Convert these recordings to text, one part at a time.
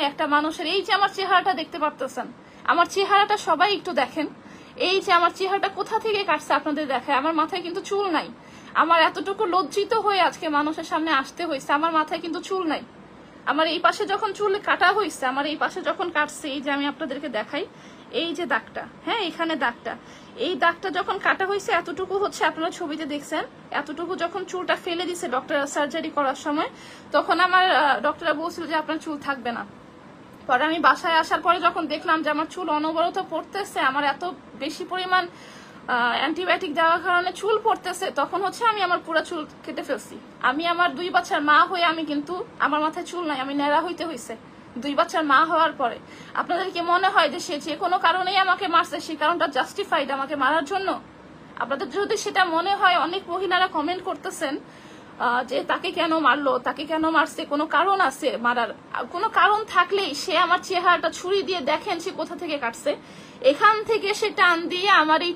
একটা মানুষের এই যে আমার চেহারাটা দেখতে পারতেছেন, আমার চেহারাটা সবাই একটু দেখেন, এই যে আমার চেহারাটা কোথা থেকে কাটছে আপনাদের দেখায়। আমার মাথায় কিন্তু চুল নাই, আমার এতটুকু লজ্জিত হয়ে আজকে মানুষের সামনে আসতে হয়েছে। আমার মাথায় কিন্তু চুল নাই, আমার এই পাশে যখন চুল কাটা হয়েছে, আমার এই পাশে যখন কাটছে, এই যে আমি আপনাদেরকে দেখাই, এই যে দাগটা, হ্যাঁ এখানে দাগটা, এই দাগটা যখন কাটা হয়েছে এতটুকু হচ্ছে, আপনারা ছবিতে দেখছেন, এতটুকু যখন চুলটা ফেলে দিছে ডক্টর সার্জারি করার সময়, তখন আমার ডক্টররা বলছিল যে আপনার চুল থাকবে না। পরে আমি বাসায় আসার পরে যখন দেখলাম যে আমার চুল অনবরত পড়তেছে, আমার এত বেশি পরিমাণ অ্যান্টিবায়োটিক দেওয়ার কারণে চুল পড়তেছে, তখন হচ্ছে আমি আমার পুরো চুল কেটে ফেলছি। আমি আমার 2 বাচ্চার মা হয়ে আমি কিন্তু আমার মাথায় চুল নাই, আমি ন্যাড়া হইতে হয়েছে 2 বাচ্চার মা হওয়ার পরে। আপনাদের কি মনে হয় যে সে যে কোনো কারণেই আমাকে মারছে, সেই কারণটা জাস্টিফাইড আমাকে মারার জন্য? আপনাদের যদি সেটা মনে হয়, অনেক মহিলারা কমেন্ট করতেছেন যে তাকে কেন মারলো, তাকে কেন মারছে, কোনো কারণ আছে মারার। কোনো কারণ থাকলেই সে আমার চেহারাটা ছুরি দিয়ে দেখেন সে কোথা থেকে কাটছে, এখান থেকে সে টান দিয়ে আমার এই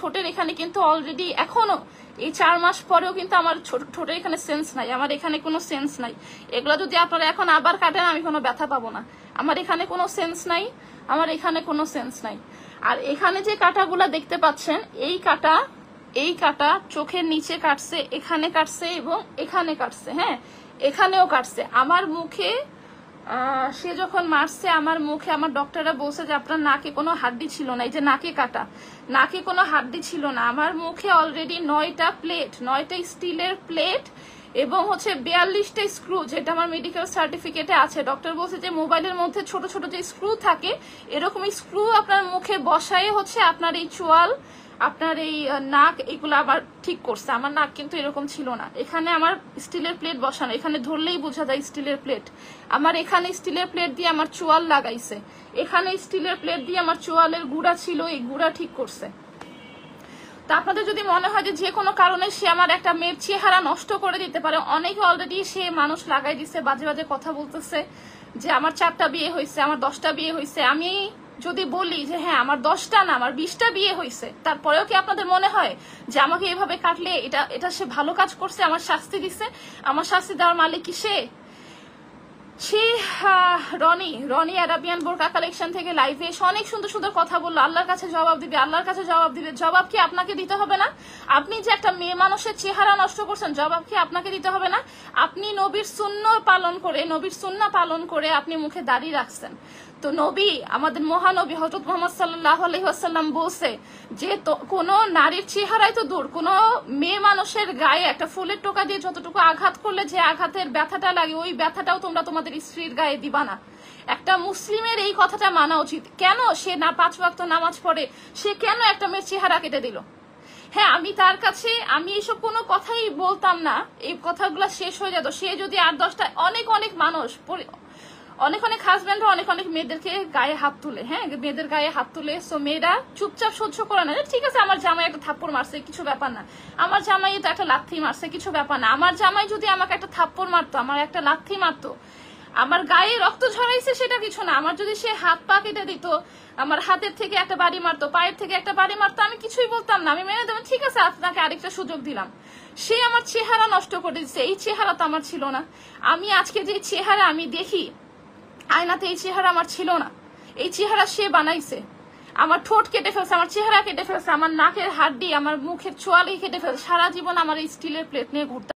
ঠোঁটের এখানে কিন্তু অলরেডি এখনো এই 4 মাস পরেও কিন্তু আমার ঠোঁটের এখানে সেন্স নাই, আমার এখানে কোনো সেন্স নাই। এগুলো যদি আপনারা এখন আবার কাটেন আমি কোনো ব্যথা পাবো না। আমার এখানে কোনো সেন্স নাই, আমার এখানে কোনো সেন্স নাই। আর এখানে যে কাটাগুলা দেখতে পাচ্ছেন, এই কাটা চোখের নিচে কাটছে, এখানে কাটছে এবং এখানে কাটছে, হ্যাঁ এখানেও কাটছে। আমার মুখে সে যখন মারছে, আমার মুখে আমার ডক্টররা বলছে যে আপনার নাকে কোনো হাড্ডি ছিল না, এই যে নাকে কাটা, নাকে কোনো হাড্ডি ছিল না। আমার মুখে অলরেডি 9টা প্লেট, 9টা স্টিলের প্লেট এবং হচ্ছে 42টা স্ক্রু, যেটা আমার মেডিকেল সার্টিফিকেটে আছে। ডক্টর বলছে যে মোবাইলের মধ্যে ছোট ছোট যে স্ক্রু থাকে, এরকম স্ক্রু আপনার মুখে বসায় হচ্ছে আপনার এই চোয়াল, আপনার এই নাক, এগুলো আবার ঠিক করছে। আমার নাক কিন্তু এরকম ছিল না। এখানে আমার স্টিলের প্লেট বসানো, এখানে ধরলেই বোঝা যায় স্টিলের প্লেট। আমার এখানে স্টিলের প্লেট দিয়ে আমার চোয়াল লাগাইছে, এখানে স্টিলের প্লেট দিয়ে আমার চোয়ালের গুড়া ছিল, এই গুড়া ঠিক করছে। তা আপনাদের যদি মনে হয় যে কোনো কারণে সে আমার একটা মেয়ের চেহারা নষ্ট করে দিতে পারে, অনেকে অলরেডি সে মানুষ লাগাই দিছে, বাজে বাজে কথা বলতেছে যে আমার 4টা বিয়ে হয়েছে, আমার 10টা বিয়ে হয়েছে। আমি যদি বলি যে হ্যাঁ আমার 10টা না আমার 20টা বিয়ে হয়েছে, তারপরেও কি আপনাদের মনে হয় যে আমাকে এভাবে কাটলে এটা সে ভালো কাজ করছে, আমার শাস্তি দিছে? আমার শাস্তি দেওয়ার মালিক কি সে রনি আরাবিয়ান বোরকা কালেকশন থেকে লাইভে এসে অনেক সুন্দর সুন্দর কথা বললো। আল্লাহর কাছে জবাব দিবে, আল্লাহর কাছে জবাব দিবে। জবাব কি আপনাকে দিতে হবে না? আপনি যে একটা মেয়ে মানুষের চেহারা নষ্ট করছেন, জবাব কি আপনাকে দিতে হবে না? আপনি নবীর সুন্নাহ পালন করে আপনি মুখে দাড়ি রাখছেন। তো নবী, আমাদের মহানবী হযরত মুহাম্মদ সাল্লাল্লাহু আলাইহি ওয়াসাল্লাম বলছে যে কোন নারীর চেহারাই তো দূর, কোন মেয়ে মানুষের গায়ে একটা ফুলের টোকা দিয়ে যতটুকু আঘাত করলে যে আঘাতের ব্যথাটা লাগে, ওই ব্যথাটাও তোমরা তোমাদের স্ত্রীর গায়ে দিবা না। একটা মুসলিমের এই কথাটা মানা উচিত। কেন সে না 5 ওয়াক্ত নামাজ পড়ে, সে কেন একটা মেয়ের চেহারা কেটে দিল? হ্যাঁ, আমি তার কাছে এইসব কোনো কথাই বলতাম না, এই কথাগুলো শেষ হয়ে যেত। সে যদি 8-10টা অনেক মানুষ, অনেক হাজব্যান্ডরা অনেক মেয়েদেরকে গায়ে হাত তুলে, হ্যাঁ মেয়েদের গায়ে হাত তুলে, সো মেয়েরা চুপচাপ সহ্য করে না। ঠিক আছে, আমার জামাই একটা থাপ্পড় মারছে, কিছু ব্যাপার না। আমার জামাই তো একটা লাথি মারছে, কিছু ব্যাপার না। আমার জামাই যদি আমাকে একটা থাপ্পড় মারতো, আমার একটা লাথি মারতো, আমার গায়ে রক্ত ঝরাইছে, সেটা কিছু না। আমার যদি সে হাত পা কেটে দিত, আমার হাতের থেকে একটা বাড়ি মারতো, পায়ের থেকে একটা বাড়ি মারতো, আমি কিছুই বলতাম না, আমি মেনে দেবো, ঠিক আছে আপনাকে আরেকটা সুযোগ দিলাম। সে আমার চেহারা নষ্ট করে দিচ্ছে, এই চেহারা তো আমার ছিল না। আমি আজকে যে চেহারা আমি দেখি আয়নাতে, এই চেহারা আমার ছিল না, এই চেহারা সে বানাইছে। আমার ঠোঁট কেটে ফেলছে, আমার চেহারা কেটে ফেলছে, আমার নাকের হাড্ডি, আমার মুখের চোয়ালই কেটে ফেলছে। সারা জীবন আমার এই স্টিলের প্লেট নিয়ে ঘুরতে